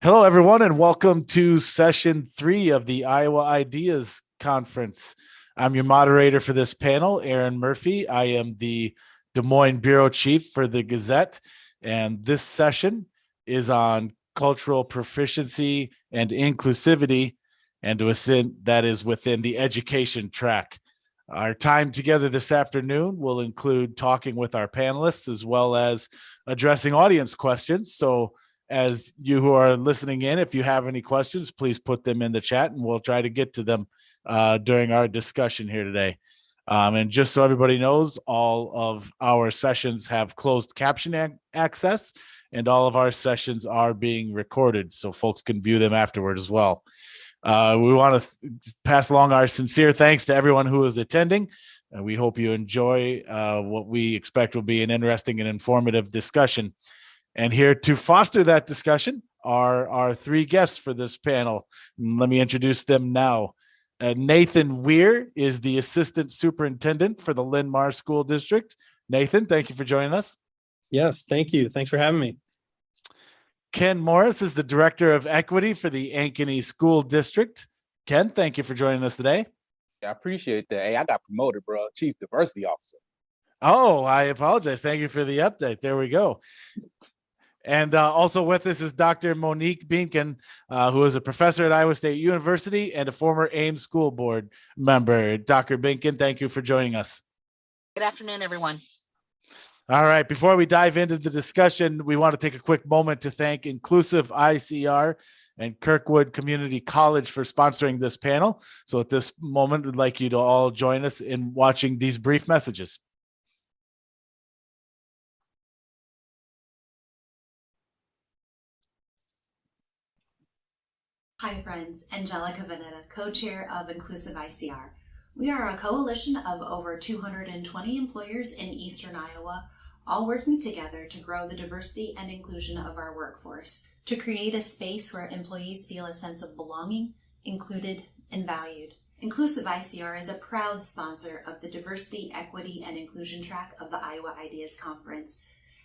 Hello, everyone, and welcome to session 3 of the Iowa Ideas Conference. I'm your moderator for this panel, Aaron Murphy. I am the Des Moines Bureau Chief for the Gazette, and this session is on cultural proficiency and inclusivity, and that is within the education track. Our time together this afternoon will include talking with our panelists as well as addressing audience questions. So as you who are listening in, if you have any questions, please put them in the chat and we'll try to get to them during our discussion here today. And just so everybody knows, all of our sessions have closed caption access and all of our sessions are being recorded so folks can view them afterward as well. We want to pass along our sincere thanks to everyone who is attending. We hope you enjoy what we expect will be an interesting and informative discussion. And here to foster that discussion are our 3 guests for this panel. Let me introduce them now. Nathan Weir is the Assistant Superintendent for the Linn-Mar School District. Nathan, thank you for joining us. Yes, thank you. Thanks for having me. Ken Morris is the Director of Equity for the Ankeny School District. Ken, thank you for joining us today. I appreciate that. Hey, I got promoted, bro. Chief Diversity Officer. Oh, I apologize. Thank you for the update. There we go. And also with us is Dr. Monique Beankin, who is a professor at Iowa State University and a former Ames School Board member. Dr. Beankin, thank you for joining us. Good afternoon, everyone. All right. Before we dive into the discussion, we want to take a quick moment to thank Inclusive ICR and Kirkwood Community College for sponsoring this panel. So at this moment, we'd like you to all join us in watching these brief messages. Hi friends, Angelica Vanetta, co-chair of Inclusive ICR. We are a coalition of over 220 employers in Eastern Iowa, all working together to grow the diversity and inclusion of our workforce, to create a space where employees feel a sense of belonging, included, and valued. Inclusive ICR is a proud sponsor of the Diversity, Equity, and Inclusion track of the Iowa Ideas Conference.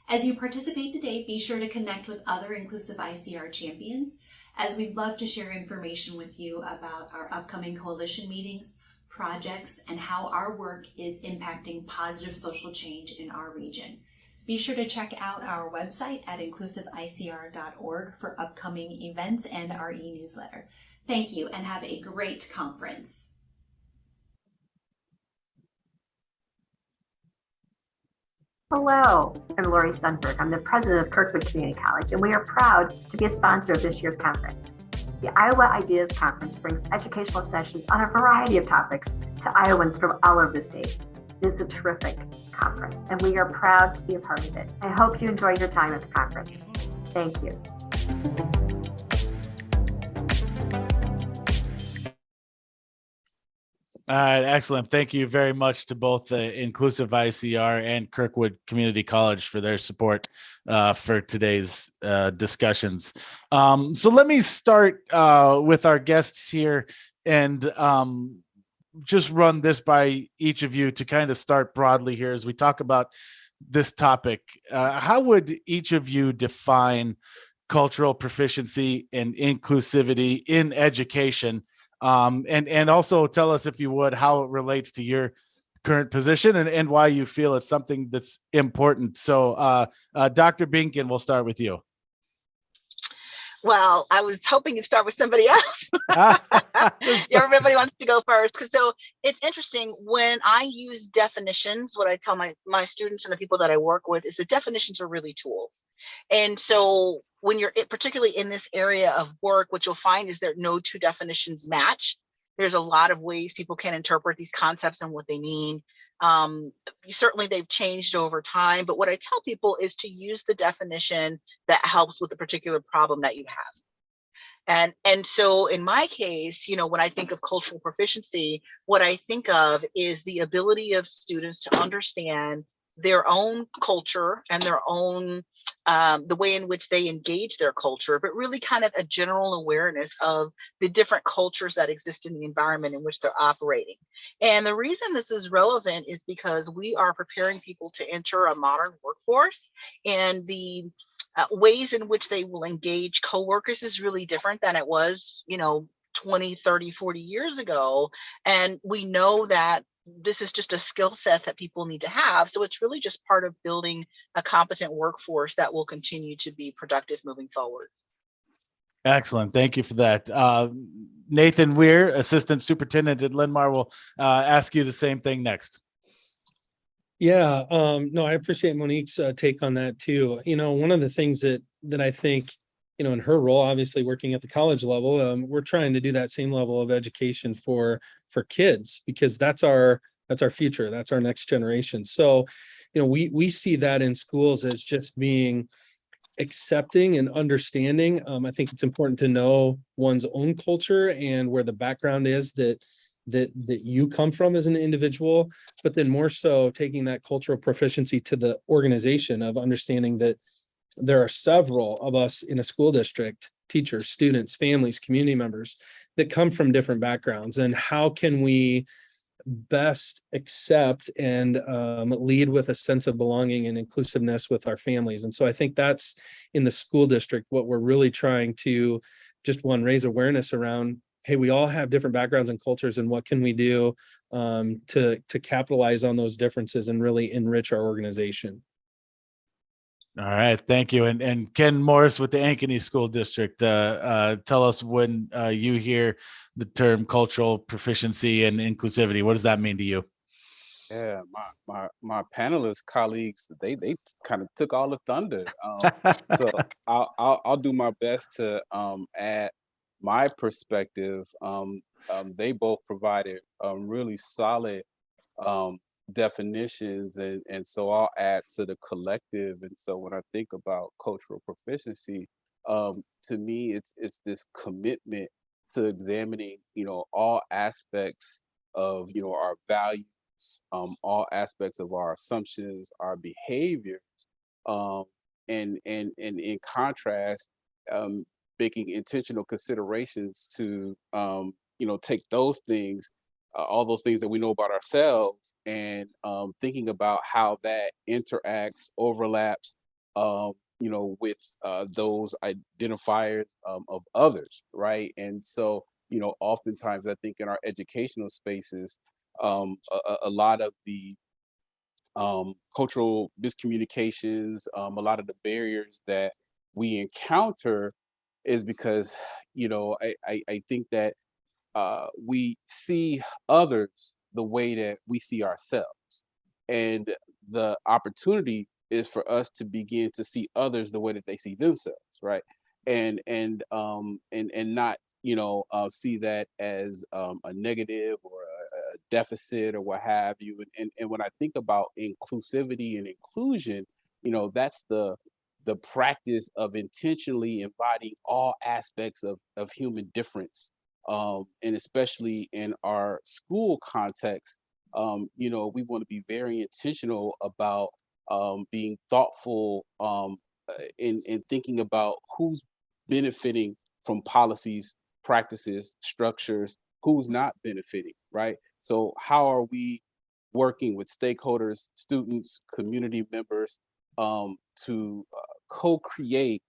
As you participate today, be sure to connect with other Inclusive ICR champions, as we'd love to share information with you about our upcoming coalition meetings, projects, and how our work is impacting positive social change in our region. Be sure to check out our website at inclusivicr.org for upcoming events and our e-newsletter. Thank you and have a great conference. Hello, I'm Lori Sundberg. I'm the president of Kirkwood Community College, and we are proud to be a sponsor of this year's conference. The Iowa Ideas Conference brings educational sessions on a variety of topics to Iowans from all over the state. It is a terrific conference, and we are proud to be a part of it. I hope you enjoy your time at the conference. Thank you. All right, excellent. Thank you very much to both Inclusive ICR and Kirkwood Community College for their support for today's discussions. So let me start with our guests here and just run this by each of you to kind of start broadly here as we talk about this topic. How would each of you define cultural proficiency and inclusivity in education? And also tell us, if you would, how it relates to your current position and why you feel it's something that's important. So Dr. Beankin, we'll start with you. Well, I was hoping you'd start with somebody else. Everybody wants to go first. So it's interesting when I use definitions, what I tell my students and the people that I work with is the definitions are really tools. And so when you're particularly in this area of work, what you'll find is that no 2 definitions match. There's a lot of ways people can interpret these concepts and what they mean. Certainly they've changed over time, but what I tell people is to use the definition that helps with the particular problem that you have. And so in my case, when I think of cultural proficiency, what I think of is the ability of students to understand their own culture and their own the way in which they engage their culture, but really kind of a general awareness of the different cultures that exist in the environment in which they're operating. And the reason this is relevant is because we are preparing people to enter a modern workforce, and the ways in which they will engage coworkers is really different than it was, 20, 30, 40 years ago. And we know that this is just a skill set that people need to have. So it's really just part of building a competent workforce that will continue to be productive moving forward. Excellent. Thank you for that. Nathan Weir, Assistant Superintendent at Linmar, will ask you the same thing next. Yeah, no, I appreciate Monique's take on that too. One of the things that I think, in her role, obviously working at the college level, we're trying to do that same level of education for kids, because that's our future, that's our next generation. So, we see that in schools as just being accepting and understanding. I think it's important to know one's own culture and where the background is that you come from as an individual, but then more so taking that cultural proficiency to the organization of understanding that there are several of us in a school district, teachers, students, families, community members that come from different backgrounds, and how can we best accept and lead with a sense of belonging and inclusiveness with our families. And so I think that's in the school district what we're really trying to just raise awareness around. Hey, we all have different backgrounds and cultures, and what can we do to capitalize on those differences and really enrich our organization? All right, thank you. And Ken Morris with the Ankeny School District, tell us when you hear the term cultural proficiency and inclusivity, what does that mean to you? Yeah, my panelist colleagues, they kind of took all the thunder. So I'll do my best to add my perspective. They both provided really solid definitions, and so I'll add to the collective. And so when I think about cultural proficiency, to me it's this commitment to examining all aspects of our values, all aspects of our assumptions, our behaviors, and in contrast, making intentional considerations to take those things, all those things that we know about ourselves, and thinking about how that interacts, overlaps, with those identifiers of others, right? And so, oftentimes I think in our educational spaces, a lot of the cultural miscommunications, a lot of the barriers that we encounter is because, I think that we see others the way that we see ourselves. And the opportunity is for us to begin to see others the way that they see themselves, right? And not, see that as a negative or a deficit or what have you. And when I think about inclusivity and inclusion, that's the practice of intentionally embodying all aspects of human difference. And especially in our school context, we want to be very intentional about being thoughtful in thinking about who's benefiting from policies, practices, structures, who's not benefiting, right? So how are we working with stakeholders, students, community members, to co-create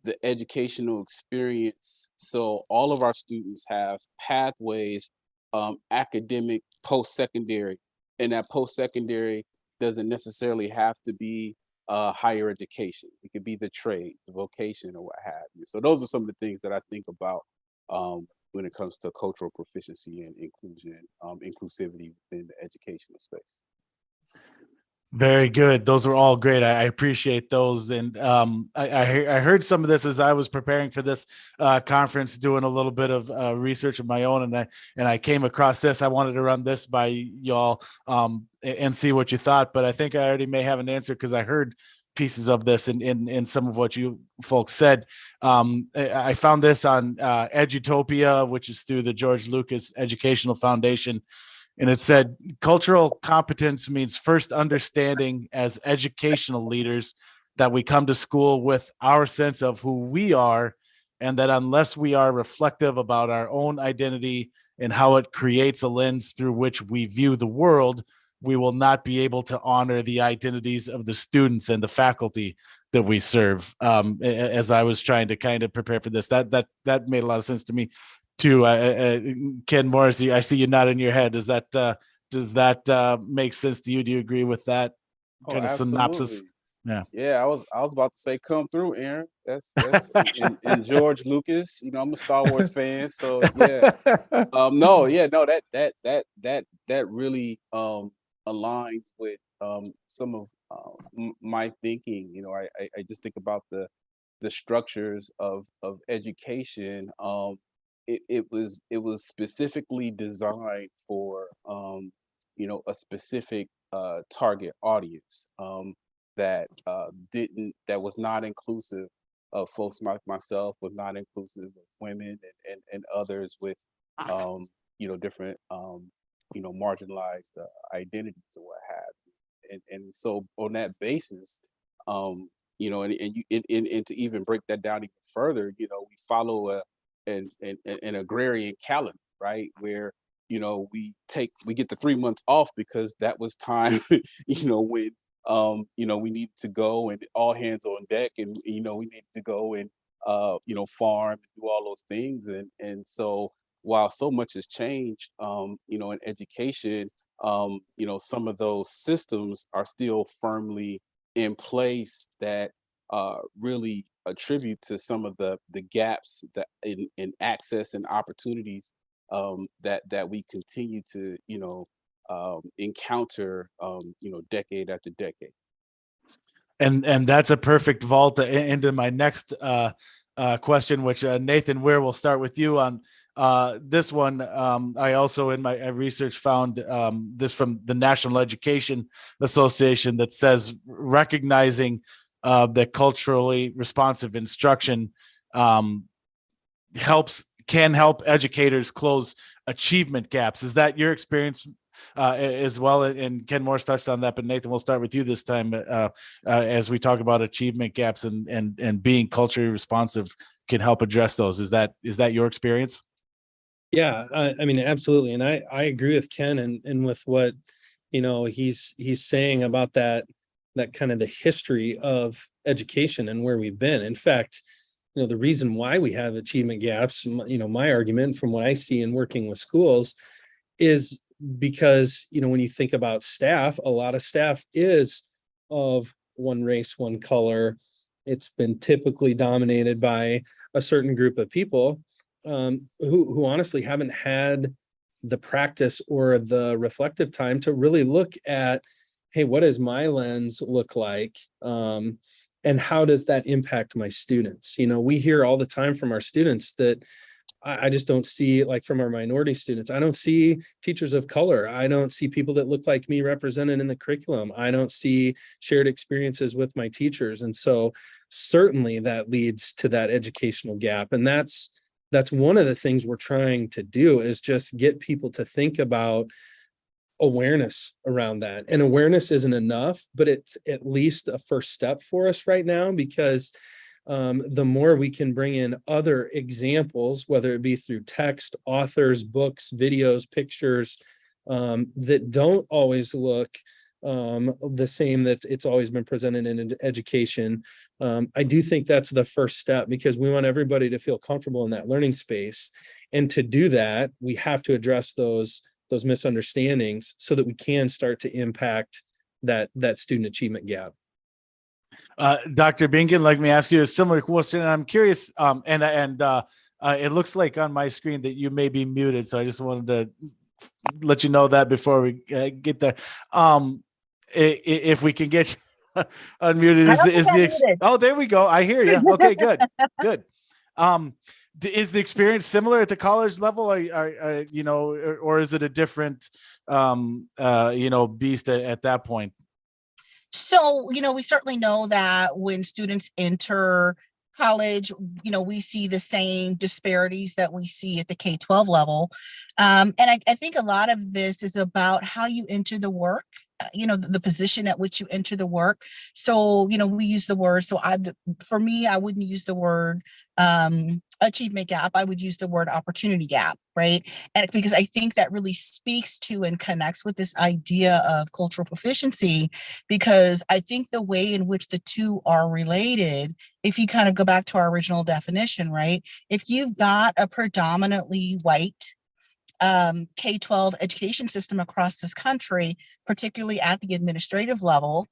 the educational experience so all of our students have pathways, academic, post-secondary, and that post-secondary doesn't necessarily have to be higher education. It could be the trade, the vocation, or what have you. So those are some of the things that I think about when it comes to cultural proficiency and inclusion, inclusivity within the educational space. Very good. Those are all great. I appreciate those. And I heard some of this as I was preparing for this conference, doing a little bit of research of my own, and I came across this. I wanted to run this by y'all and see what you thought. But I think I already may have an answer because I heard pieces of this in some of what you folks said. I found this on Edutopia, which is through the George Lucas Educational Foundation. And it said, cultural competence means first understanding as educational leaders that we come to school with our sense of who we are, and that unless we are reflective about our own identity and how it creates a lens through which we view the world, we will not be able to honor the identities of the students and the faculty. that we serve. As I was trying to kind of prepare for this, that made a lot of sense to me too. Ken Morris, I see you nodding your head. Does that make sense to you? Do you agree with that Oh, kind of synopsis? absolutely. Yeah. Yeah, I was about to say, come through, Aaron. That's and George Lucas. I'm a Star Wars fan, so yeah. No, yeah, no, that really aligns with some of my thinking. I just think about the structures of education. It was specifically designed for a specific target audience, that was not inclusive of folks like myself, was not inclusive of women and others with different marginalized identities or what have you. And so on that basis, and to even break that down even further, we follow an agrarian calendar, right? Where we get the 3 months off because that was time, when we needed to go and all hands on deck, and we needed to go and farm and do all those things. And so while so much has changed, in education, some of those systems are still firmly in place that really attribute to some of the gaps that in access and opportunities, that we continue to encounter decade after decade. And that's a perfect vault into my next question, which Nathan Weir, will start with you on this one. I also in my research found this from the National Education Association that says recognizing that culturally responsive instruction can help educators close achievement gaps. Is that your experience as well? And Ken Morris touched on that, but Nathan, we'll start with you this time as we talk about achievement gaps and being culturally responsive can help address those. Is that your experience? Yeah, I mean, absolutely. And I agree with Ken and with what, he's saying about that kind of the history of education and where we've been. In fact, the reason why we have achievement gaps, my argument from what I see in working with schools is because, when you think about staff, a lot of staff is of one race, one color. It's been typically dominated by a certain group of people who honestly haven't had the practice or the reflective time to really look at, hey, what does my lens look like? And how does that impact my students? We hear all the time from our students that I just don't see, like from our minority students, I don't see teachers of color. I don't see people that look like me represented in the curriculum. I don't see shared experiences with my teachers. And so certainly that leads to that educational gap. And that's one of the things we're trying to do, is just get people to think about awareness around that. And awareness isn't enough, but it's at least a first step for us right now, because the more we can bring in other examples, whether it be through text, authors, books, videos, pictures, that don't always look the same that it's always been presented in education. I do think that's the first step, because we want everybody to feel comfortable in that learning space. And to do that, we have to address those misunderstandings so that we can start to impact that student achievement gap. Dr. Binkin, let me ask you a similar question. I'm curious, and it looks like on my screen that you may be muted, so I just wanted to let you know that before we get there. If we can get you unmuted, oh, there we go. I hear you. Okay, good. Is the experience similar at the college level, or is it a different, beast at that point? So, we certainly know that when students enter college, we see the same disparities that we see at the K-12 level. And I think a lot of this is about how you enter the work. the position at which you enter the work. So, we use the word, for me, I wouldn't use the word achievement gap. I would use the word opportunity gap, right? And because I think that really speaks to and connects with this idea of cultural proficiency, because I think the way in which the two are related, if you kind of go back to our original definition, right? If you've got a predominantly white K-12 education system across this country, particularly at the administrative level.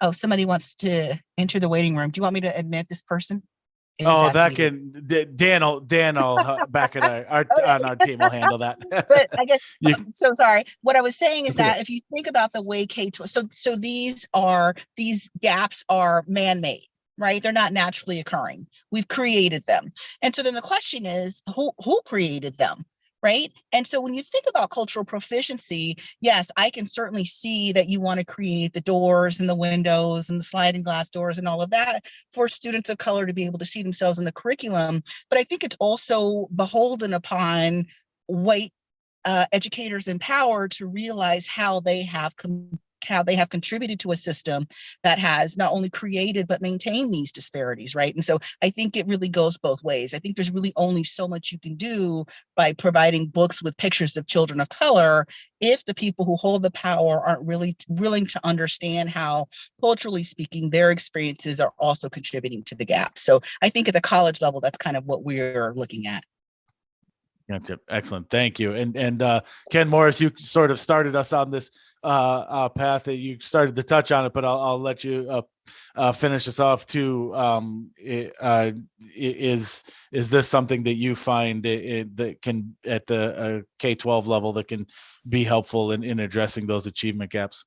Oh, somebody wants to enter the waiting room. Do you want me to admit this person? Oh, that can Dan will back at on our team will handle that. But I guess You- so. Sorry. What I was saying is That's okay. that if you think about the way K-12, so these gaps are man-made, right? They're not naturally occurring. We've created them, and so then the question is, who created them? Right. And so when you think about cultural proficiency, yes, I can certainly see that you want to create the doors and the windows and the sliding glass doors and all of that for students of color to be able to see themselves in the curriculum. But I think it's also beholden upon white educators in power to realize how they have contributed to a system that has not only created but maintained these disparities, right? And so I think it really goes both ways. I think there's really only so much you can do by providing books with pictures of children of color if the people who hold the power aren't really willing to understand how, culturally speaking, their experiences are also contributing to the gap. So I think at the college level, that's kind of what we're looking at. Gotcha. Excellent. Thank you. And Ken Morris, you sort of started us on this path that you started to touch on it, but I'll let you finish us off too. Is this something that you find that can at the K-12 level that can be helpful in addressing those achievement gaps?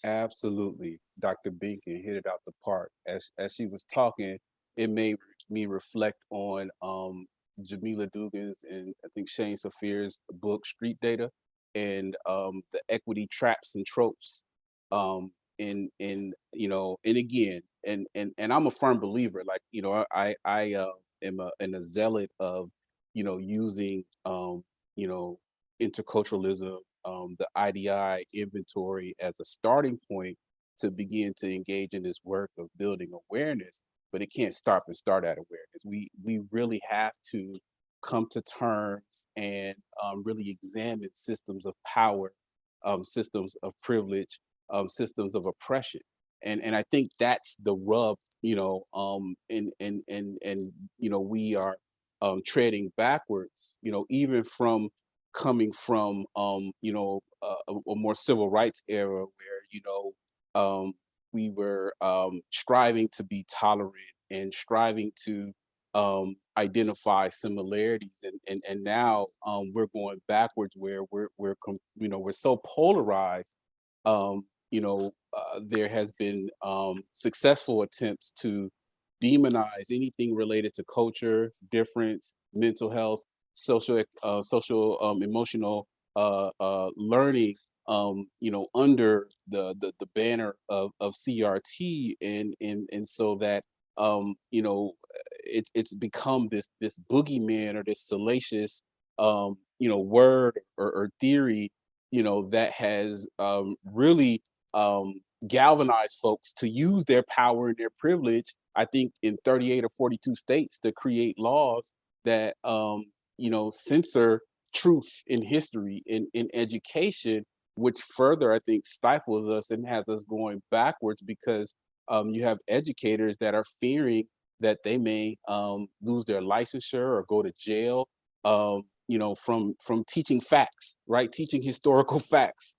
Absolutely. Dr. Binkin hit it out the park. As she was talking, it made me reflect on Jamila Dugan's and I think Shane Safir's book Street Data, and the equity traps and tropes. In and again, and I'm a firm believer. Like I am a zealot of using interculturalism, the IDI inventory as a starting point to begin to engage in this work of building awareness. But it can't start at awareness. We really have to come to terms and really examine systems of power, systems of privilege, systems of oppression, and I think that's the rub. We are treading backwards. Even from coming from a more civil rights era where we were striving to be tolerant and striving to identify similarities, and now we're going backwards where we're so polarized. There has been successful attempts to demonize anything related to culture, difference, mental health, social emotional learning, under the banner of CRT, and so that it's become this boogeyman or this salacious word or theory that has really galvanized folks to use their power and their privilege, I think in 38 or 42 states, to create laws that censor truth in history, in education, which further I think stifles us and has us going backwards, because you have educators that are fearing that they may lose their licensure or go to jail, from teaching facts, right? Teaching historical facts,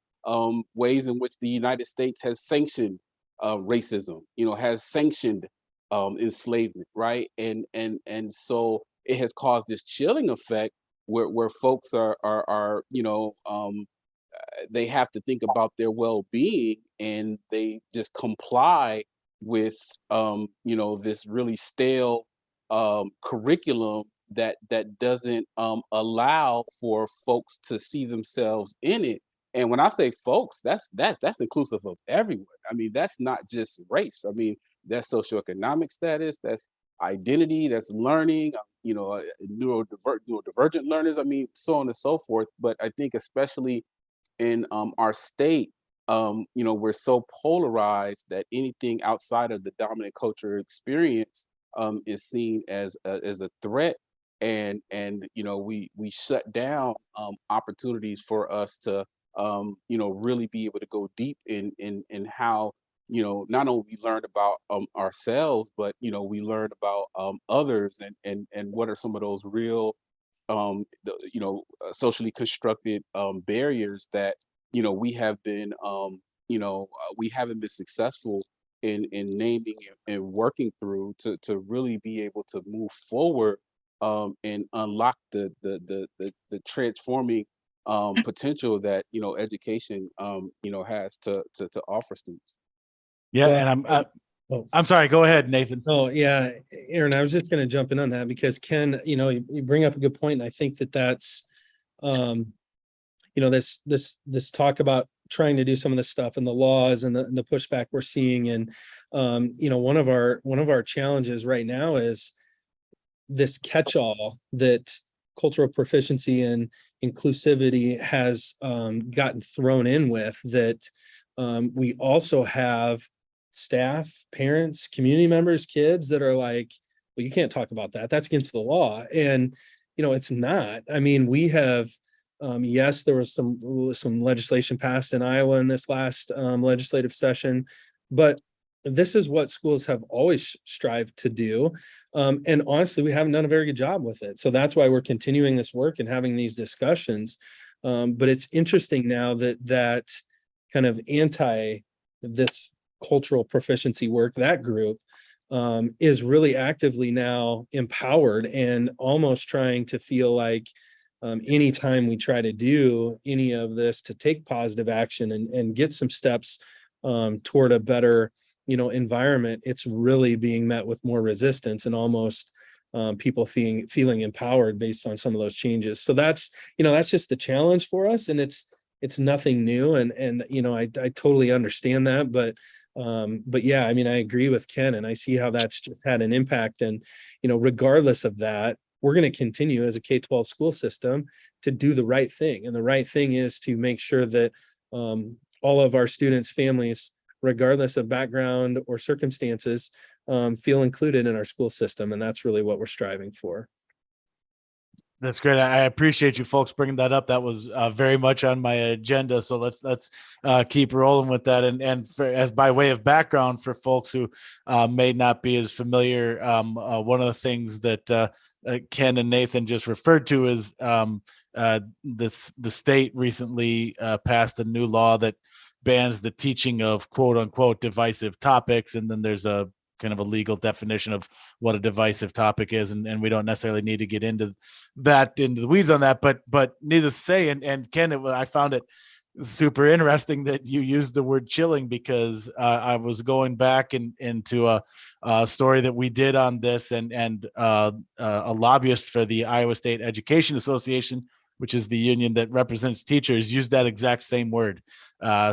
ways in which the United States has sanctioned racism, has sanctioned enslavement, right? And so it has caused this chilling effect where folks are they have to think about their well-being, and they just comply with this really stale curriculum that doesn't allow for folks to see themselves in it. And when I say folks, that's inclusive of everyone. I mean, that's not just race. I mean, that's socioeconomic status, that's identity, that's learning, neurodivergent learners. I mean, so on and so forth. But I think especially in our state, we're so polarized that anything outside of the dominant culture experience is seen as a threat, and we shut down opportunities for us to really be able to go deep in how not only we learn about ourselves, but we learn about others, and what are some of those real socially constructed barriers that we have been we haven't been successful in naming and working through to really be able to move forward and unlock the transforming potential that education has to offer students. Yeah, Well, and oh, I'm sorry. Go ahead, Nathan. oh yeah, Aaron, I was just going to jump in on that because Ken, you bring up a good point, and I think that's this talk about trying to do some of this stuff and the laws and the pushback we're seeing, and one of our challenges right now is this catch-all that cultural proficiency and inclusivity has gotten thrown in with, that we also have staff, parents, community members, kids that are like, well, you can't talk about that, that's against the law. And it's not. I mean, we have yes, there was some legislation passed in Iowa in this last legislative session, but this is what schools have always strived to do. And honestly, we haven't done a very good job with it. So that's why we're continuing this work and having these discussions. But it's interesting now that kind of this cultural proficiency work, that group is really actively now empowered and almost trying to feel like anytime we try to do any of this to take positive action and get some steps toward a better environment, it's really being met with more resistance and almost people feeling empowered based on some of those changes. So that's just the challenge for us, and it's nothing new, and I totally understand that, but yeah, I mean, I agree with Ken, and I see how that's just had an impact. And regardless of that, we're going to continue as a K-12 school system to do the right thing, and the right thing is to make sure that all of our students' families, regardless of background or circumstances, feel included in our school system. And that's really what we're striving for. That's great. I appreciate you folks bringing that up. That was very much on my agenda. So let's keep rolling with that. And as by way of background for folks who may not be as familiar, one of the things that Ken and Nathan just referred to is the state recently passed a new law that bans the teaching of quote unquote divisive topics. And then there's a kind of a legal definition of what a divisive topic is. And we don't necessarily need to get into the weeds on that, but needless to say, and Ken, I found it super interesting that you used the word chilling, because I was going back into a story that we did on this, and a lobbyist for the Iowa State Education Association, which is the union that represents teachers, used that exact same word,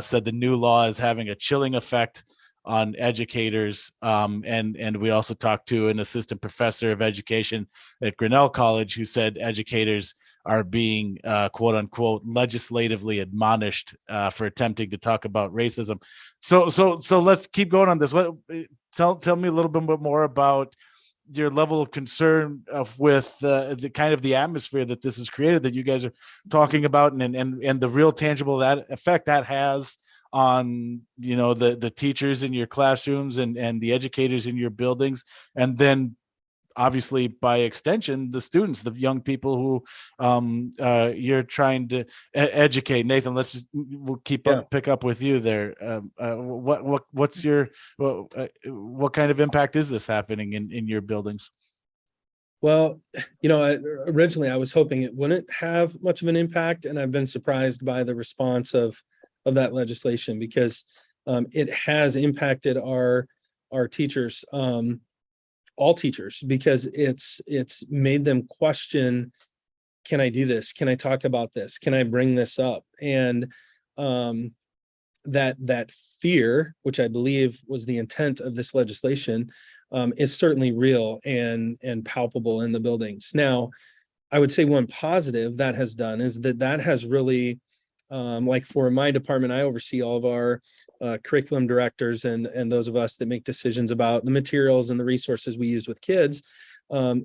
said the new law is having a chilling effect on educators. And we also talked to an assistant professor of education at Grinnell College who said educators are being quote unquote legislatively admonished for attempting to talk about racism. So let's keep going on this. Tell me a little bit more about your level of concern with the kind of the atmosphere that this has created, that you guys are talking about, and the real tangible that effect that has on the teachers in your classrooms and the educators in your buildings, and then obviously by extension the students, the young people who you're trying to educate. Nathan, we'll pick up with you there. What's your what kind of impact is this happening in your buildings? Well, originally I was hoping it wouldn't have much of an impact, and I've been surprised by the response of that legislation, because it has impacted our teachers, all teachers, because it's made them question, can I do this? Can I talk about this? Can I bring this up? And that fear, which I believe was the intent of this legislation, is certainly real and palpable in the buildings. Now, I would say one positive that has done is that has really like for my department, I oversee all of our curriculum directors and those of us that make decisions about the materials and the resources we use with kids.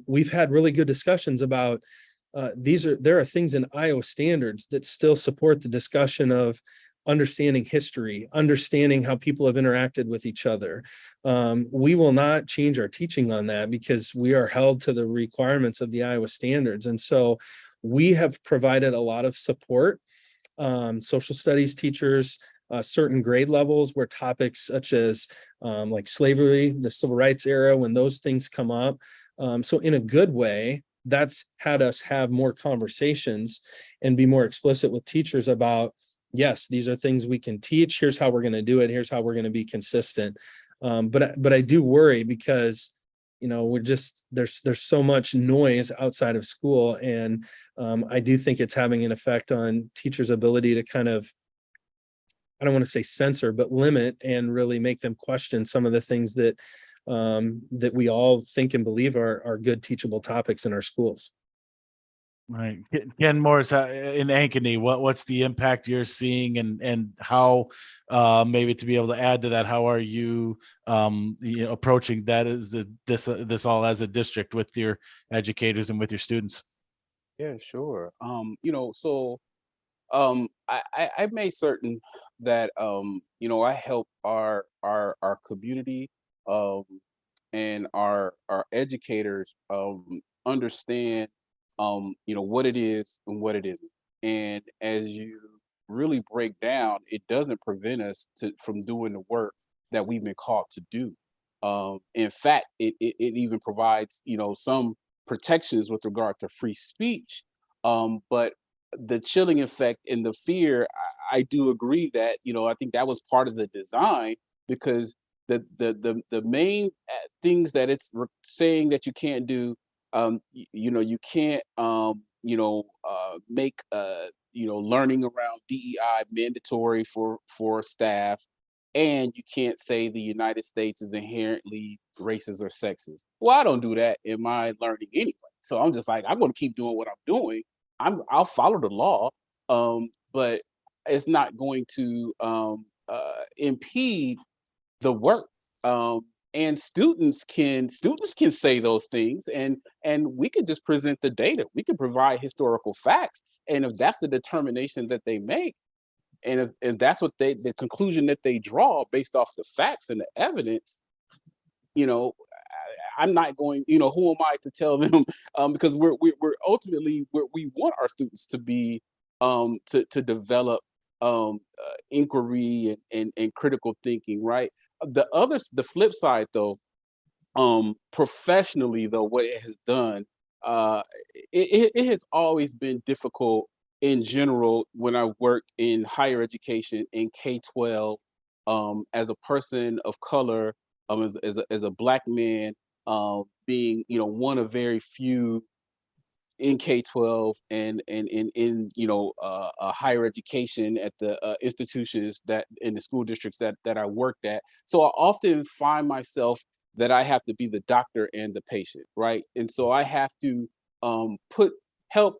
We've had really good discussions about there are things in Iowa standards that still support the discussion of understanding history, understanding how people have interacted with each other. We will not change our teaching on that because we are held to the requirements of the Iowa standards. And so we have provided a lot of support. Social studies teachers, certain grade levels where topics such as like slavery, the civil rights era, when those things come up. So in a good way, that's had us have more conversations and be more explicit with teachers about, yes, these are things we can teach. Here's how we're going to do it. Here's how we're going to be consistent. But I do worry because, we're just, there's so much noise outside of school. And I do think it's having an effect on teachers' ability to kind of, I don't want to say censor, but limit and really make them question some of the things that that we all think and believe are good teachable topics in our schools. Right. Ken Morris, in Ankeny, what's the impact you're seeing, and how maybe to be able to add to that, how are you, approaching that as this all as a district with your educators and with your students? Yeah, sure. I made certain that I help our community um and our educators understand what it is and what it isn't. And as you really break down, it doesn't prevent us from doing the work that we've been called to do. In fact, it even provides some protections with regard to free speech. But the chilling effect and the fear, I do agree that I think that was part of the design, because the main things that it's saying that you can't do, you can't make learning around DEI mandatory for staff, and you can't say the United States is inherently racist or sexist. Well, I don't do that in my learning anyway, so I'm just like, I'm going to keep doing what I'm doing. I'll follow the law, but it's not going to impede the work. And students can say those things, and we can just present the data. We can provide historical facts, and if that's the determination that they make, and if that's what the conclusion that they draw based off the facts and the evidence, you know, I'm not going. Who am I to tell them? Because we're ultimately we want our students to be to develop inquiry and critical thinking, right? The flip side though, professionally though, what it has done, uh, it has always been difficult in general when I worked in higher education in K-12, as a person of color, as a black man, being one of very few in K-12 and in higher education at the institutions that in the school districts that I worked at. So I often find myself that I have to be the doctor and the patient, right? And so I have to put help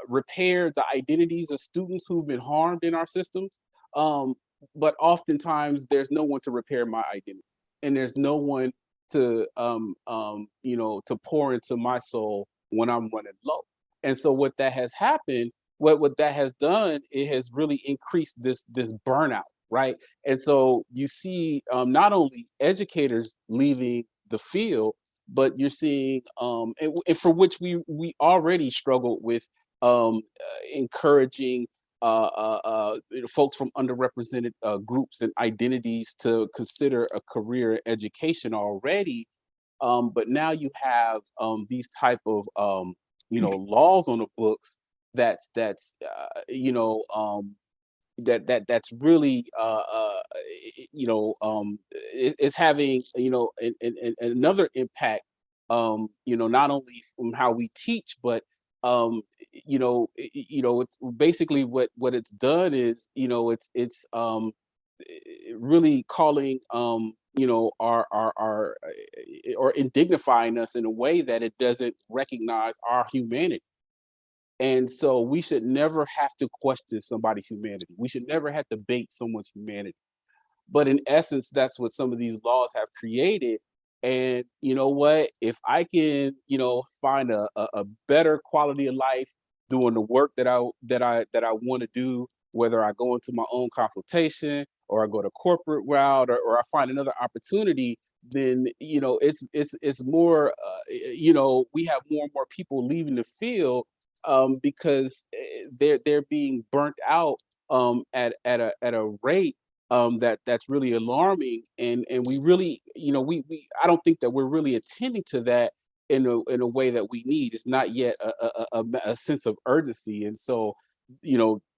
repair the identities of students who've been harmed in our systems. Um, but oftentimes there's no one to repair my identity, and there's no one to pour into my soul when I'm running low. And so what that has done, it has really increased this burnout, right? And so you see not only educators leaving the field, but you're seeing and for which we already struggled with encouraging folks from underrepresented groups and identities to consider a career in education already. But now you have these type of laws on the books that's really is having another impact, not only from how we teach, but it's basically what it's done is really calling our or indignifying us in a way that it doesn't recognize our humanity. And so we should never have to question somebody's humanity. We should never have to bait someone's humanity. But in essence, that's what some of these laws have created. And you know what? If I can, find a better quality of life doing the work that I want to do, whether I go into my own consultation or I go the corporate route or I find another opportunity, then it's more. We have more and more people leaving the field because they're being burnt out at a rate that's really alarming, and we really, we I don't think that we're really attending to that in a way that we need. It's not yet a sense of urgency, and so,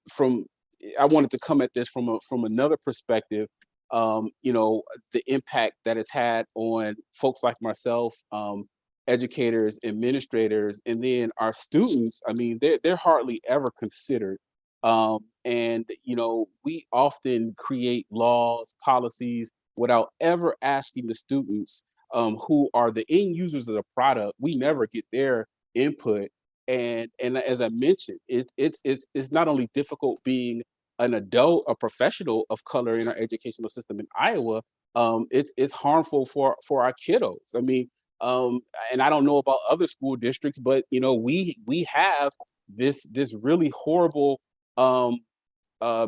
from I wanted to come at this from another perspective. The impact that it's had on folks like myself, educators, administrators, and then our students. I mean, they're hardly ever considered. And we often create laws, policies without ever asking the students, who are the end users of the product. We never get their input. And as I mentioned, it's not only difficult being an adult, a professional of color in our educational system in Iowa. It's harmful for our kiddos. I mean, and I don't know about other school districts, but we have this really horrible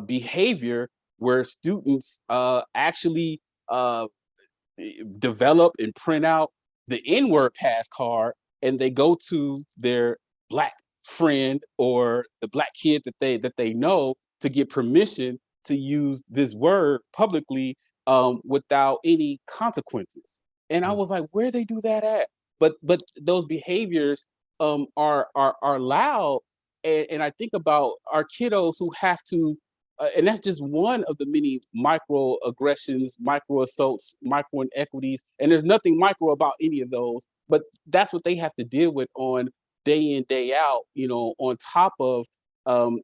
behavior where students actually develop and print out the N-word pass card, and they go to their black friend or the black kid that they know to get permission to use this word publicly, without any consequences. And I was like, where they do that at? But those behaviors are allowed, and I think about our kiddos who have to, and that's just one of the many microaggressions, micro assaults, micro inequities, and there's nothing micro about any of those, but that's what they have to deal with on day in, day out, on top of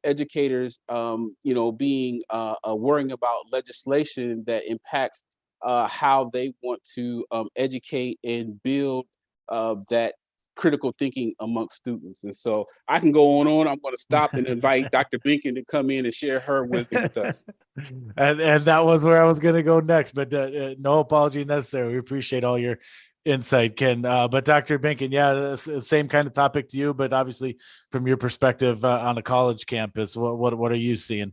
educators, being worrying about legislation that impacts how they want to educate and build that critical thinking amongst students. And so I can go on. I'm going to stop and invite Dr. Binkin to come in and share her wisdom with us. And that was where I was going to go next, but no apology necessary. We appreciate all your insight, Ken. But Dr. Binkin, yeah, same kind of topic to you, but obviously from your perspective on a college campus, what are you seeing?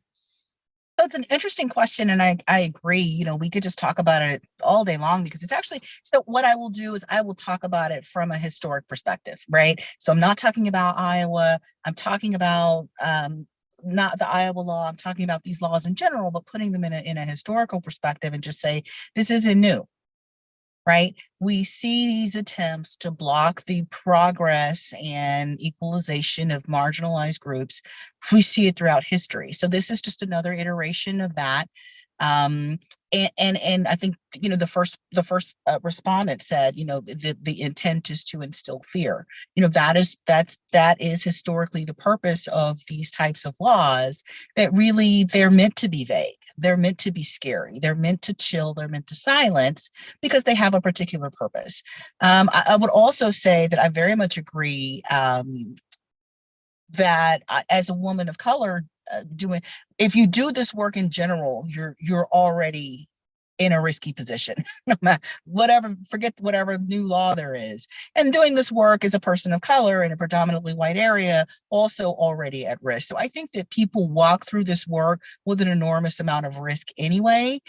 It's an interesting question, and I agree. We could just talk about it all day long because it's actually, so what I will do is I will talk about it from a historic perspective, right? So I'm not talking about Iowa. I'm talking about not the Iowa law. I'm talking about these laws in general, but putting them in a historical perspective and just say, this isn't new. Right? We see these attempts to block the progress and equalization of marginalized groups. We see it throughout history. So this is just another iteration of that. And I think the first respondent said the intent is to instill fear. That is historically the purpose of these types of laws, that really they're meant to be vague. They're meant to be scary. They're meant to chill. They're meant to silence because they have a particular purpose. I would also say that I very much agree that as a woman of color, if you do this work in general, you're already in a risky position. Forget whatever new law there is. And doing this work as a person of color in a predominantly white area, also already at risk. So I think that people walk through this work with an enormous amount of risk anyway.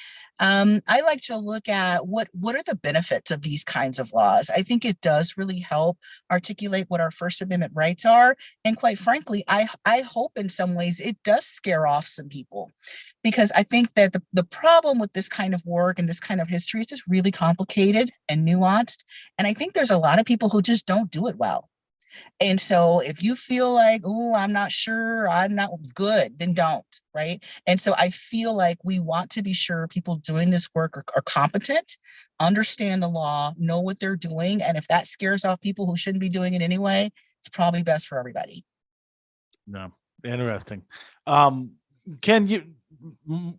I like to look at what are the benefits of these kinds of laws. I think it does really help articulate what our First Amendment rights are. And quite frankly, I hope in some ways it does scare off some people, because I think that the problem with this kind of work and this kind of history is just really complicated and nuanced. And I think there's a lot of people who just don't do it well. And so if you feel like, oh, I'm not sure, I'm not good, then don't, right? And so I feel like we want to be sure people doing this work are competent, understand the law, know what they're doing. And if that scares off people who shouldn't be doing it anyway, it's probably best for everybody. No, interesting. Ken,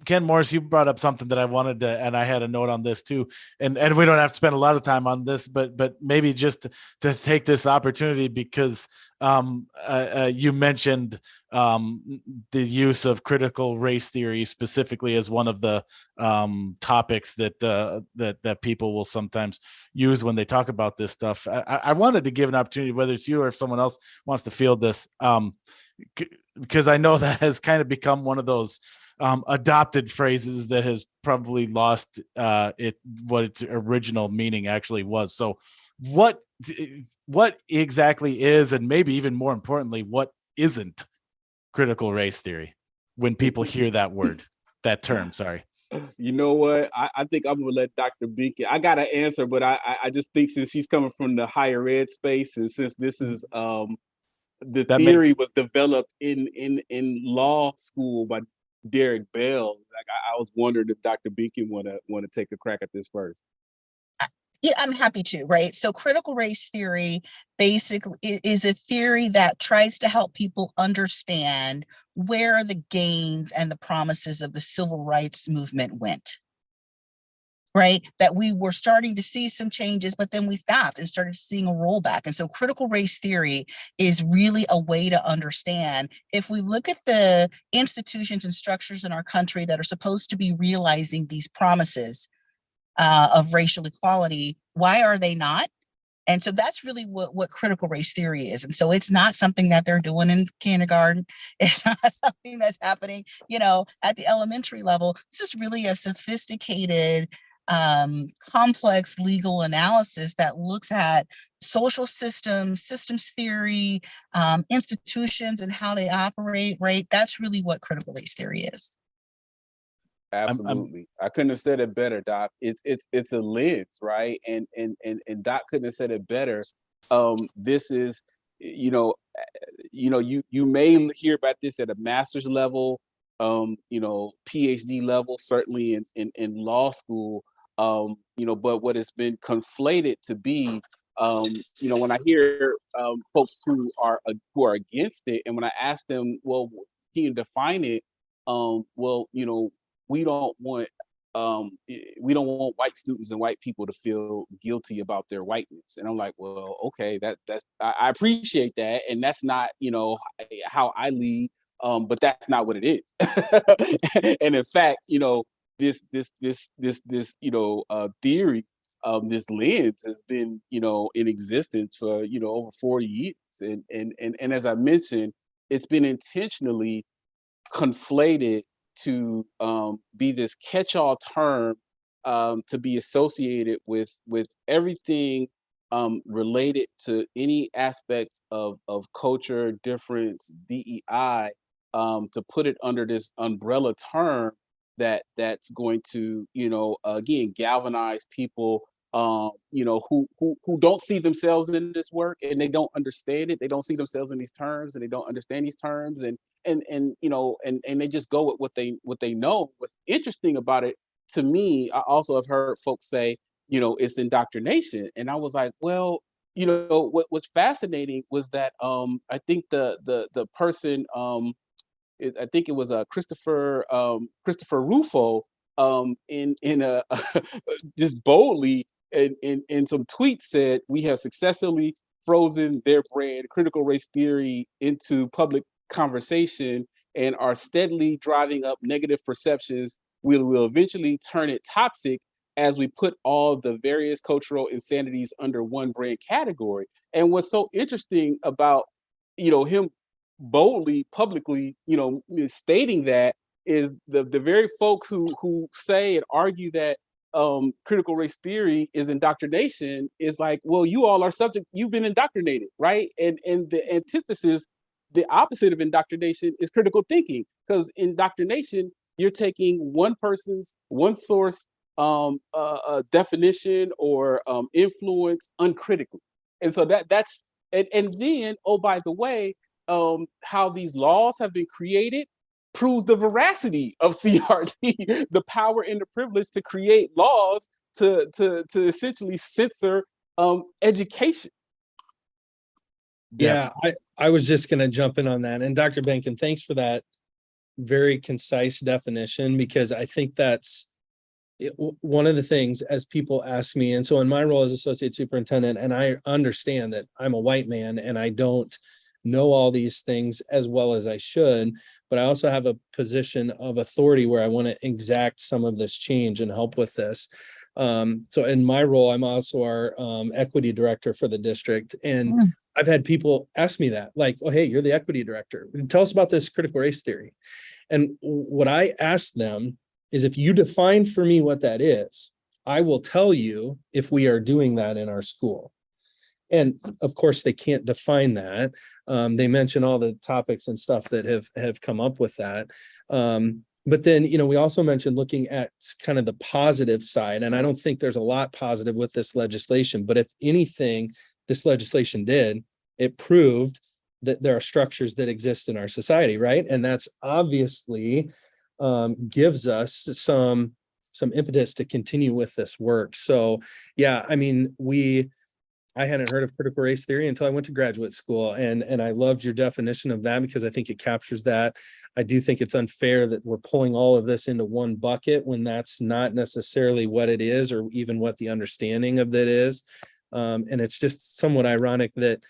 Ken Morris, you brought up something that I wanted to, and I had a note on this too. And we don't have to spend a lot of time on this, but maybe just to take this opportunity, because you mentioned the use of critical race theory specifically as one of the topics that people will sometimes use when they talk about this stuff. I wanted to give an opportunity, whether it's you or if someone else wants to field this, because I know that has kind of become one of those adopted phrases that has probably lost what its original meaning actually was. So what exactly is, and maybe even more importantly, what isn't critical race theory when people hear that word, that term? Sorry. You know what? I think I'm gonna let Dr. Beacon. I got an answer, but I just think since she's coming from the higher ed space, and since this is the theory was developed in law school by Derek Bell, like I was wondering if Dr. Beacon want to take a crack at this first. Yeah, I'm happy to, right? So critical race theory basically is a theory that tries to help people understand where the gains and the promises of the civil rights movement went, right? That we were starting to see some changes, but then we stopped and started seeing a rollback. And so critical race theory is really a way to understand, if we look at the institutions and structures in our country that are supposed to be realizing these promises of racial equality, why are they not? And so that's really what critical race theory is. And so it's not something that they're doing in kindergarten. It's not something that's happening, at the elementary level. This is really a sophisticated, complex legal analysis that looks at social systems theory, institutions and how they operate, right? That's really what critical race theory is. Absolutely. I couldn't have said it better, Doc. It's a lens, right? And Doc couldn't have said it better. This is, you may hear about this at a master's level, PhD level, certainly in law school, but what it's been conflated to be, when I hear folks who are against it, and when I ask them, well, can you define it? We don't want white students and white people to feel guilty about their whiteness. And I'm like, well, okay, I appreciate that, and that's not how I lead, but that's not what it is. And in fact, this theory, this lens has been in existence for over 40 years, and as I mentioned, it's been intentionally conflated to be this catch-all term, to be associated with everything related to any aspect of culture, difference, DEI, to put it under this umbrella term that's going to again galvanize people who don't see themselves in this work, and they don't understand it. They don't see themselves in these terms, and they don't understand these terms, and they just go with what they know. What's interesting about it to me, I also have heard folks say, it's indoctrination, and I was like, well, what's fascinating was that I think the person, I think it was Christopher Rufo, in a just boldly in some tweets said, we have successfully frozen their brand critical race theory into public conversation and are steadily driving up negative perceptions. We will eventually turn it toxic as we put all the various cultural insanities under one brand category. And what's so interesting about him boldly, publicly, stating that is the very folks who say and argue that critical race theory is indoctrination is like, well, you all are you've been indoctrinated, right? And the antithesis, the opposite of indoctrination, is critical thinking, because indoctrination, you're taking one source definition or influence uncritically. And so that's and then, oh, by the way, how these laws have been created proves the veracity of CRT, the power and the privilege to create laws to essentially censor education. Yeah, I was just going to jump in on that. And Dr. Benkin, thanks for that very concise definition, because I think that's one of the things as people ask me. And so in my role as associate superintendent, and I understand that I'm a white man and I don't know all these things as well as I should, but I also have a position of authority where I want to exact some of this change and help with this. So in my role, I'm also our equity director for the district. And I've had people ask me that, like, oh, hey, you're the equity director. Tell us about this critical race theory. And what I ask them is, if you define for me what that is, I will tell you if we are doing that in our school. And of course, they can't define that. They mention all the topics and stuff that have come up with that. But then, we also mentioned looking at kind of the positive side. And I don't think there's a lot positive with this legislation, but if anything, this legislation did, it proved that there are structures that exist in our society, right? And that's obviously gives us some impetus to continue with this work. So yeah, I mean, I hadn't heard of critical race theory until I went to graduate school, and I loved your definition of that, because I think it captures that. I do think it's unfair that we're pulling all of this into one bucket when that's not necessarily what it is, or even what the understanding of that is. And it's just somewhat ironic that,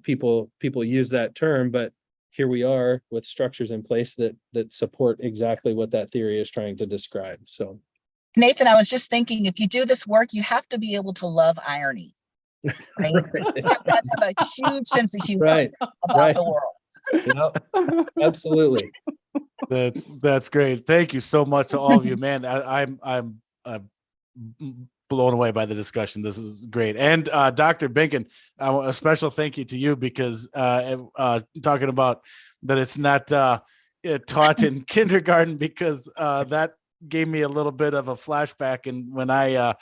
people use that term, but here we are with structures in place that support exactly what that theory is trying to describe. So, Nathan, I was just thinking, if you do this work, you have to be able to love irony. Right? You have to have a huge sense of humor about the world. Yep. Absolutely. That's great. Thank you so much to all of you, man. I'm blown away by the discussion. This is great. And Dr. Binken, a special thank you to you, because talking about that it's not taught in kindergarten, because that gave me a little bit of a flashback. And when I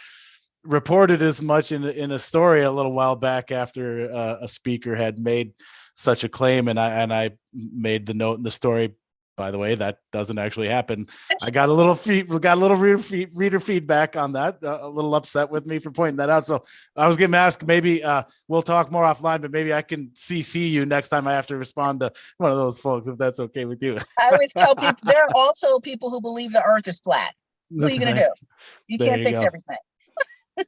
reported as much in a story a little while back, after a speaker had made such a claim, and I made the note in the story, by the way, that doesn't actually happen. I got a little reader feedback on that, a little upset with me for pointing that out. So I was going to ask, maybe we'll talk more offline, but maybe I can CC you next time I have to respond to one of those folks, if that's okay with you. I always tell people, there are also people who believe the earth is flat. What are you going to do? You can't fix everything.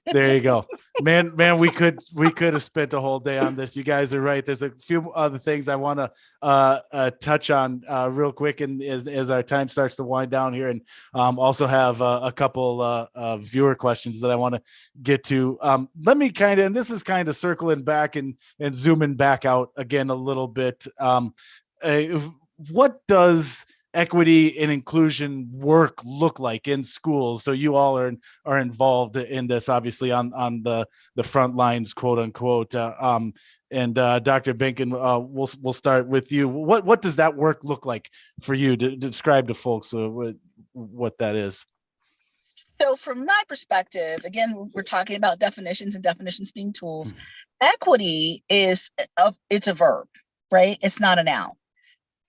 There you go, man. We could have spent a whole day on this. You guys are right. There's a few other things I want to touch on real quick, and as our time starts to wind down here, and also have a couple viewer questions that I want to get to. Let me and this is kind of circling back and zooming back out again a little bit. What does equity and inclusion work look like in schools? So you all are involved in this, obviously on the front lines, quote unquote. And Dr. Binken, we'll start with you. What does that work look like for you to describe to folks what that is? So from my perspective, again, we're talking about definitions and definitions being tools. Equity it's a verb, right? It's not a noun.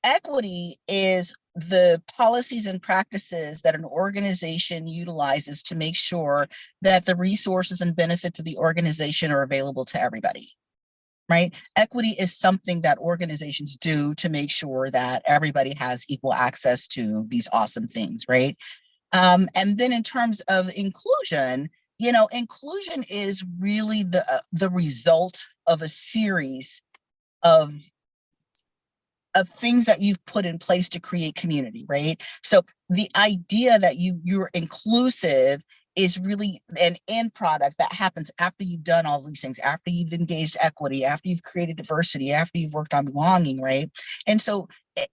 Equity is the policies and practices that an organization utilizes to make sure that the resources and benefits of the organization are available to everybody, right? Equity is something that organizations do to make sure that everybody has equal access to these awesome things, right? And then in terms of inclusion, inclusion is really the result of a series of things that you've put in place to create community, right? So the idea that you're inclusive is really an end product that happens after you've done all these things, after you've engaged equity, after you've created diversity, after you've worked on belonging, right? And so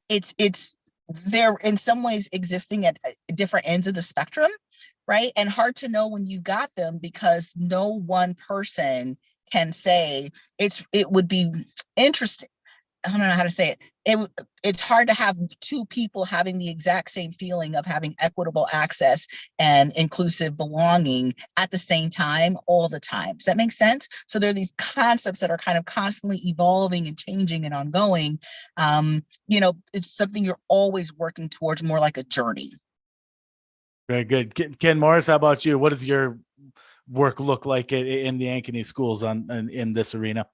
it's they're in some ways existing at different ends of the spectrum, right? And hard to know when you got them, because no one person can say it would be interesting. I don't know how to say it. It's hard to have two people having the exact same feeling of having equitable access and inclusive belonging at the same time, all the time. Does that make sense? So there are these concepts that are kind of constantly evolving and changing and ongoing. It's something you're always working towards, more like a journey. Very good. Ken Morris, how about you? What does your work look like in the Ankeny schools in this arena?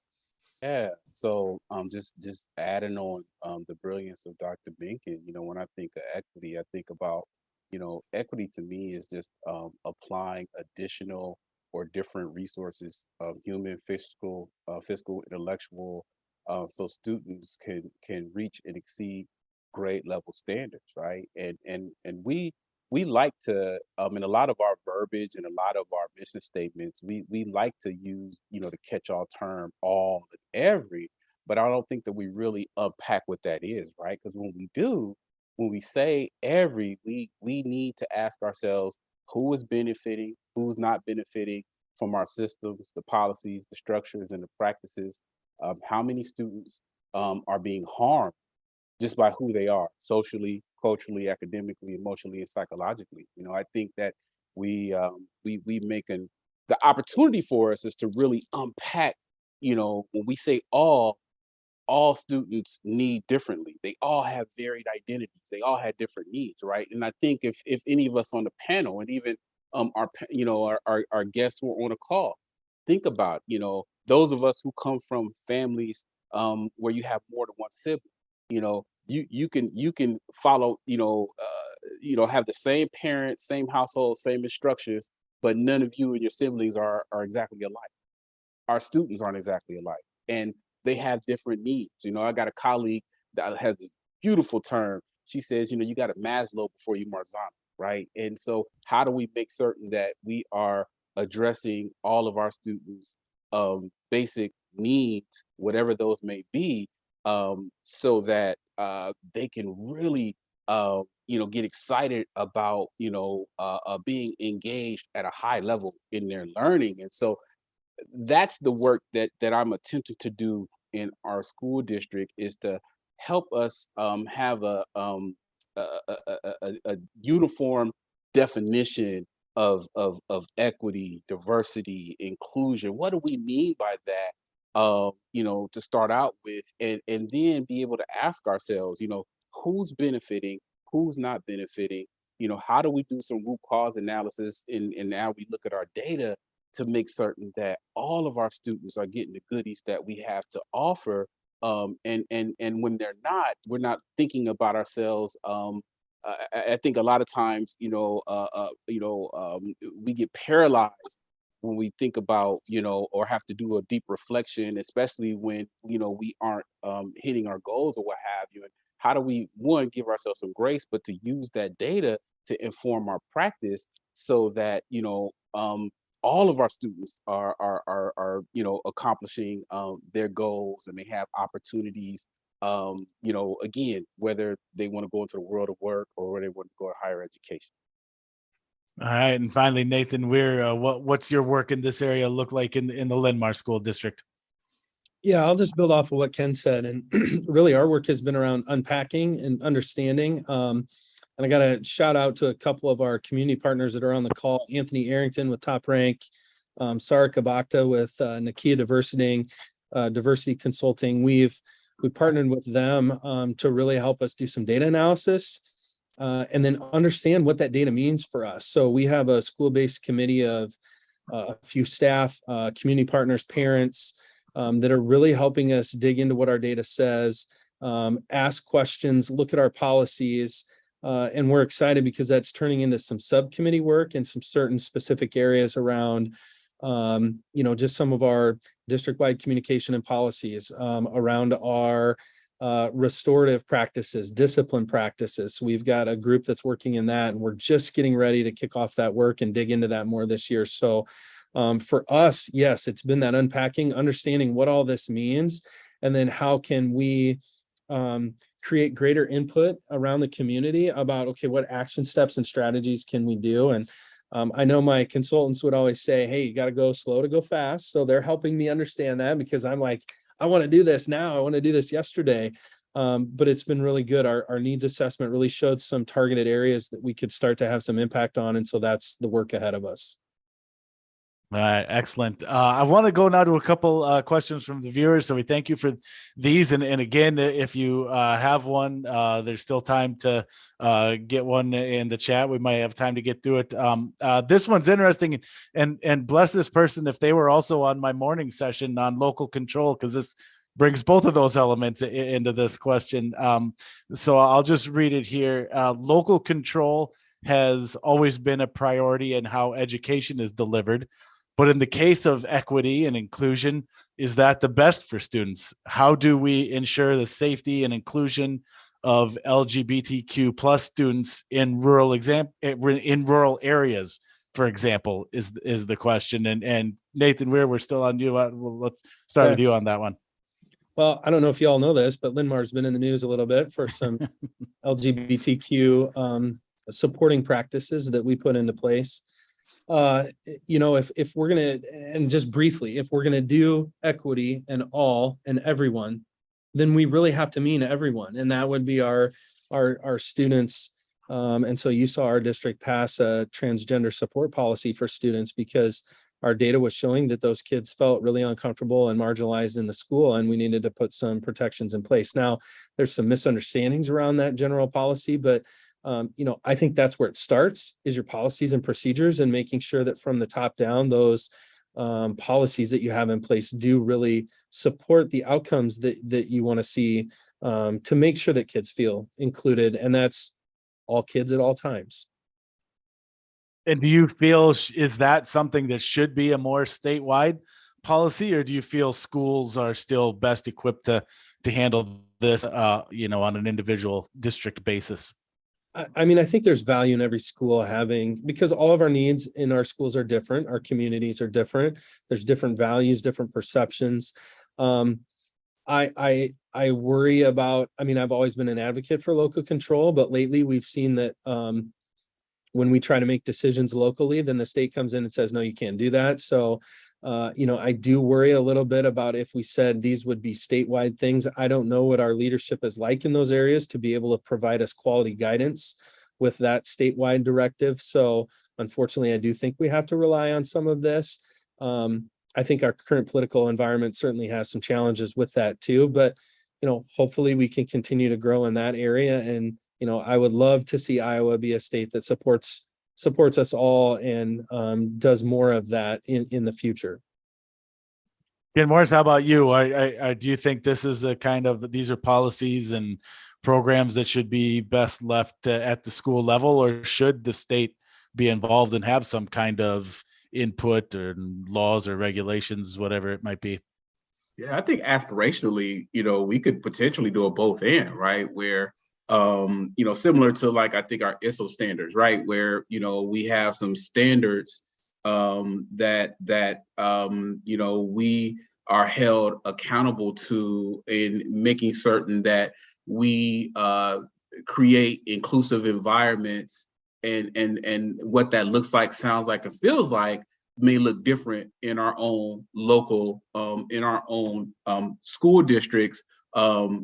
Yeah. So just adding on the brilliance of Dr. Binkin, when I think of equity, I think about, equity to me is just applying additional or different resources, human, fiscal, intellectual, so students can reach and exceed grade level standards, right? And we like to, in a lot of our verbiage and a lot of our mission statements, we like to use, the catch-all term all and every, but I don't think that we really unpack what that is, right? Because when we say every, we need to ask ourselves who is benefiting, who's not benefiting from our systems, the policies, the structures, and the practices. How many students are being harmed just by who they are socially, culturally, academically, emotionally, and psychologically. I think that we make the opportunity for us is to really unpack. When we say all students need differently. They all have varied identities. They all have different needs, right? And I think if any of us on the panel and even our guests who are on a call, think about those of us who come from families where you have more than one sibling. You can follow have the same parents, same household, same instructions, but none of you and your siblings are exactly alike. Our students aren't exactly alike, and they have different needs. I got a colleague that has this beautiful term. She says, you got a Maslow before you Marzano, right? And so how do we make certain that we are addressing all of our students' basic needs, whatever those may be, so that they can really get excited about being engaged at a high level in their learning. And so that's the work that I'm attempting to do in our school district, is to help us have a uniform definition of equity, diversity, inclusion. What do we mean by that? To start out with, and then be able to ask ourselves, who's benefiting, who's not benefiting. How do we do some root cause analysis, and now we look at our data to make certain that all of our students are getting the goodies that we have to offer. And when they're not, we're not thinking about ourselves. I think a lot of times, we get paralyzed when we think about, or have to do a deep reflection, especially when, we aren't hitting our goals or what have you. And how do we, one, give ourselves some grace, but to use that data to inform our practice so that, all of our students are accomplishing their goals, and they have opportunities, again, whether they want to go into the world of work or whether they want to go to higher education. All right, and finally, Nathan Weir, what's your work in this area look like in the Linn-Mar School District? Yeah, I'll just build off of what Ken said. And really, our work has been around unpacking and understanding. And I got to shout out to a couple of our community partners that are on the call: Anthony Arrington with Top Rank, Sarah Kabakta with Nakia Diversity Consulting. We partnered with them to really help us do some data analysis and then understand what that data means for us. So we have a school-based committee of a few staff, community partners, parents that are really helping us dig into what our data says, ask questions, look at our policies. And we're excited because that's turning into some subcommittee work and some certain specific areas around, just some of our district-wide communication and policies around our restorative practices, discipline practices. So we've got a group that's working in that, and we're just getting ready to kick off that work and dig into that more this year. So for us, yes, it's been that unpacking, understanding what all this means, and then how can we create greater input around the community about, okay, what action steps and strategies can we do? And I know my consultants would always say, hey, you got to go slow to go fast. So they're helping me understand that, because I'm like, I want to do this now. I want to do this yesterday. But it's been really good. Our needs assessment really showed some targeted areas that we could start to have some impact on. And so that's the work ahead of us. All right, excellent. I want to go now to a couple questions from the viewers. So we thank you for these. And again, if you have one, there's still time to get one in the chat. We might have time to get through it. This one's interesting, and bless this person if they were also on my morning session on local control, because this brings both of those elements into this question. So I'll just read it here. Local control has always been a priority in how education is delivered. But in the case of equity and inclusion, is that the best for students? How do we ensure the safety and inclusion of LGBTQ plus students in rural areas, for example, is the question. And Nathan, we're still on you. Let's start with you on that one. Well, I don't know if you all know this, but Linmar's been in the news a little bit for some LGBTQ supporting practices that we put into place. If we're going to, and just briefly, if we're going to do equity and all and everyone, then we really have to mean everyone. And that would be our students. And so you saw our district pass a transgender support policy for students because our data was showing that those kids felt really uncomfortable and marginalized in the school, and we needed to put some protections in place. Now, there's some misunderstandings around that general policy, but I think that's where it starts, is your policies and procedures, and making sure that from the top down, those policies that you have in place do really support the outcomes that you want to see, to make sure that kids feel included. And that's all kids at all times. And do you feel, is that something that should be a more statewide policy, or do you feel schools are still best equipped to handle this, on an individual district basis? I mean, I think there's value in every school having, because all of our needs in our schools are different. Our communities are different. There's different values, different perceptions. I worry about, I've always been an advocate for local control, but lately we've seen that when we try to make decisions locally, then the state comes in and says, no, you can't do that. So, I do worry a little bit about if we said these would be statewide things. I don't know what our leadership is like in those areas to be able to provide us quality guidance with that statewide directive. So unfortunately, I do think we have to rely on some of this. I think our current political environment certainly has some challenges with that too, but, hopefully we can continue to grow in that area. And, I would love to see Iowa be a state that supports us all and does more of that in the future. Ken Morris, how about you? Do you think this is these are policies and programs that should be best left at the school level, or should the state be involved and have some kind of input or laws or regulations, whatever it might be? Yeah, I think aspirationally, we could potentially do a both and, right? Where, similar to I think our ISO standards, right? Where, we have some standards that we are held accountable to in making certain that we create inclusive environments, and what that looks like, sounds like, and feels like may look different in our own local, in our own school districts,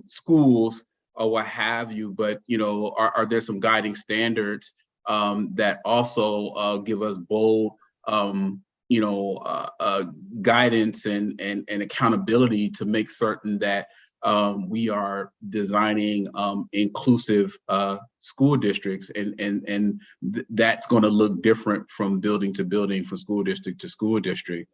schools, or what have you. But, are there some guiding standards that also give us bold, guidance and accountability to make certain that we are designing inclusive school districts, and that's going to look different from building to building, from school district to school district.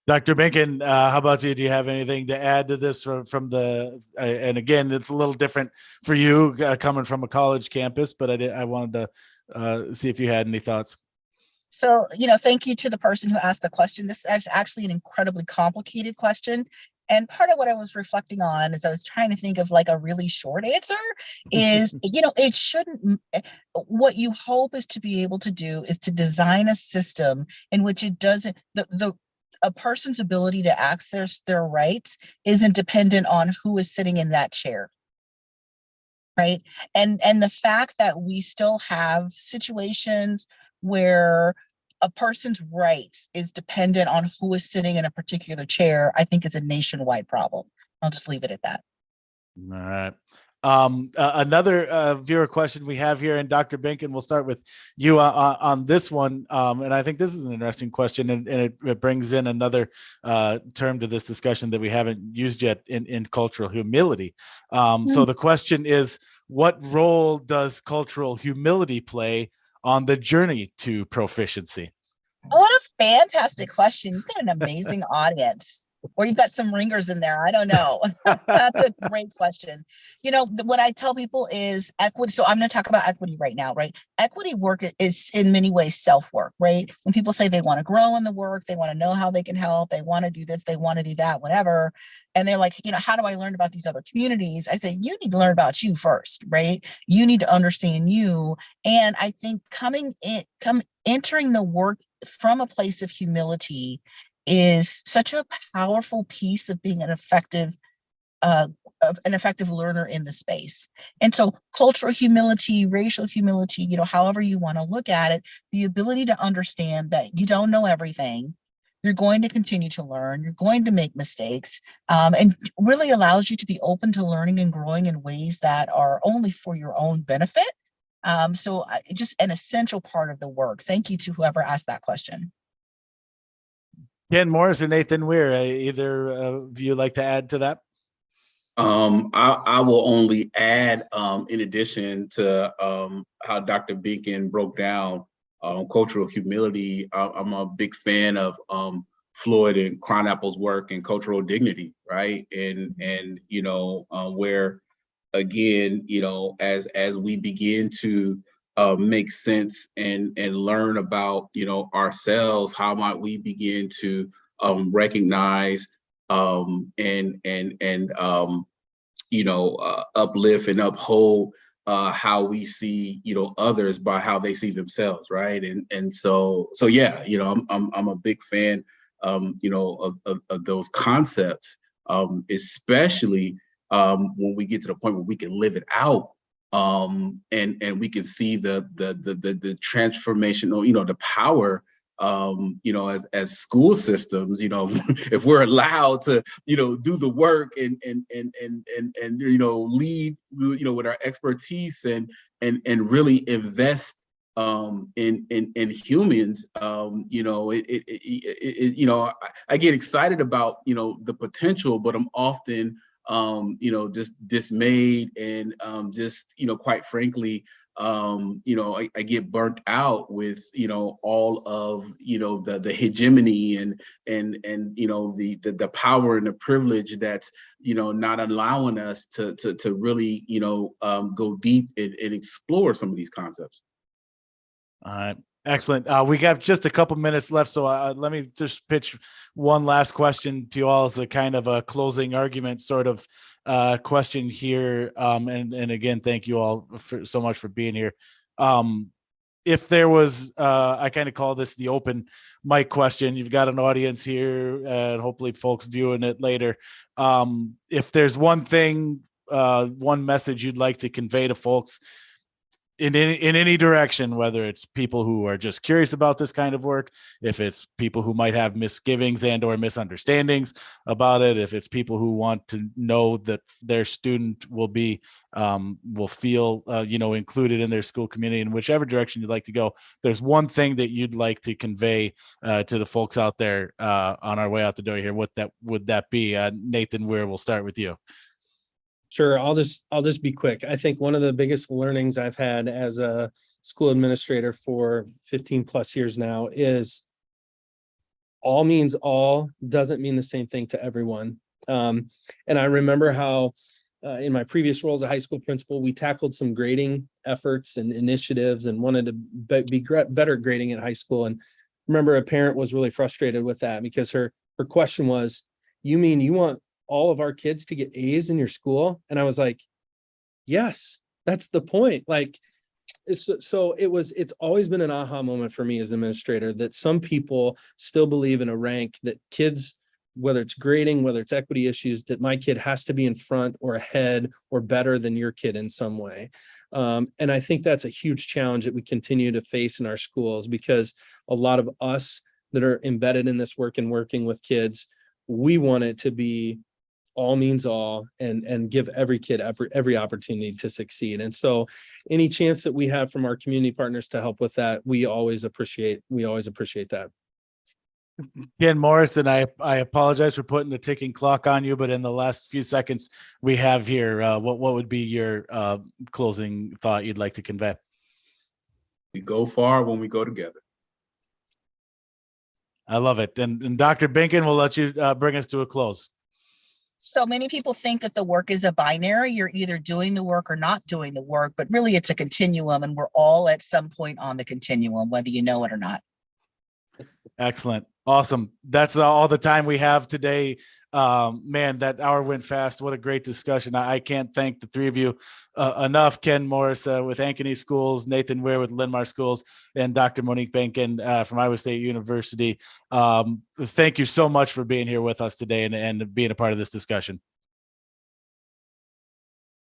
Dr. Binken, how about you? Do you have anything to add to this from the, and again, it's a little different for you coming from a college campus, but I wanted to see if you had any thoughts. So, thank you to the person who asked the question. This is actually an incredibly complicated question. And part of what I was reflecting on as I was trying to think of a really short answer is, it shouldn't, what you hope is to be able to do is to design a system in which it doesn't, a person's ability to access their rights isn't dependent on who is sitting in that chair. Right. And the fact that we still have situations where a person's rights is dependent on who is sitting in a particular chair, I think is a nationwide problem. I'll just leave it at that. All right. Another viewer question we have here, and Dr. Binken, we'll start with you on this one. And I think this is an interesting question, and it brings in another term to this discussion that we haven't used yet in cultural humility. So the question is, what role does cultural humility play on the journey to proficiency? What a fantastic question. You've got an amazing audience. or you've got some ringers in there. I don't know. That's a great question. What I tell people is equity. So I'm going to talk about equity right now, right? Equity work is in many ways self-work, right? When people say they want to grow in the work, they want to know how they can help, they want to do this, they want to do that, whatever. And they're like, how do I learn about these other communities? I say, you need to learn about you first, right? You need to understand you. And I think entering the work from a place of humility is such a powerful piece of being an effective learner in the space. And so cultural humility, racial humility, however you want to look at it, the ability to understand that you don't know everything, you're going to continue to learn, you're going to make mistakes, and really allows you to be open to learning and growing in ways that are only for your own benefit. So just an essential part of the work. Thank you to whoever asked that question. Ken Morris or Nathan Weir, either of you like to add to that? I will only add, in addition to how Dr. Beacon broke down cultural humility, I'm a big fan of Floyd and Cronapple's work in cultural dignity, right? And where again, as we begin to make sense and learn about ourselves, how might we begin to recognize and uplift and uphold how we see others by how they see themselves, right? And so yeah, I'm a big fan of those concepts, especially when we get to the point where we can live it out, and we can see the transformational, the power, as school systems, if we're allowed to, do the work and lead, with our expertise and really invest in humans. I get excited about the potential, but I'm often just dismayed and just quite frankly, I get burnt out with all of the hegemony and the power and the privilege that's not allowing us to really go deep and explore some of these concepts. All right. Excellent. We got just a couple minutes left, so let me just pitch one last question to you all as a kind of a closing argument sort of question here. And again, thank you all so much for being here. If there was, I kind of call this the open mic question. You've got an audience here, and hopefully folks viewing it later. If there's one thing, one message you'd like to convey to folks in any direction, whether it's people who are just curious about this kind of work, if it's people who might have misgivings and or misunderstandings about it, if it's people who want to know that their student will feel included in their school community, in whichever direction you'd like to go, there's one thing that you'd like to convey to the folks out there on our way out the door here, what that would that be? Nathan Weir, we'll start with you. Sure. I'll just be quick. I think one of the biggest learnings I've had as a school administrator for 15 plus years now is all means all doesn't mean the same thing to everyone. And I remember how in my previous role as a high school principal, we tackled some grading efforts and initiatives and wanted to be better at grading at high school. And remember a parent was really frustrated with that because her question was, you mean you want all of our kids to get A's in your school? And I was like, yes, that's the point. Like, so it's always been an aha moment for me as an administrator that some people still believe in a rank that kids, whether it's grading, whether it's equity issues, that my kid has to be in front or ahead or better than your kid in some way. And I think that's a huge challenge that we continue to face in our schools, because a lot of us that are embedded in this work and working with kids, we want it to be all means all and give every kid every opportunity to succeed. And so any chance that we have from our community partners to help with that, we always appreciate that. Ken Morrison, I apologize for putting the ticking clock on you, but in the last few seconds we have here, what would be your closing thought you'd like to convey? We go far when we go together. I love it. And Dr. Binkin, we'll let you bring us to a close. So many people think that the work is a binary. You're either doing the work or not doing the work, but really it's a continuum, and we're all at some point on the continuum, whether you know it or not. Excellent. Awesome. That's all the time we have today. Man, that hour went fast. What a great discussion. I can't thank the three of you enough. Ken Morris with Ankeny Schools, Nathan Ware with Linmar Schools, and Dr. Monique Benkin from Iowa State University. Thank you so much for being here with us today and being a part of this discussion.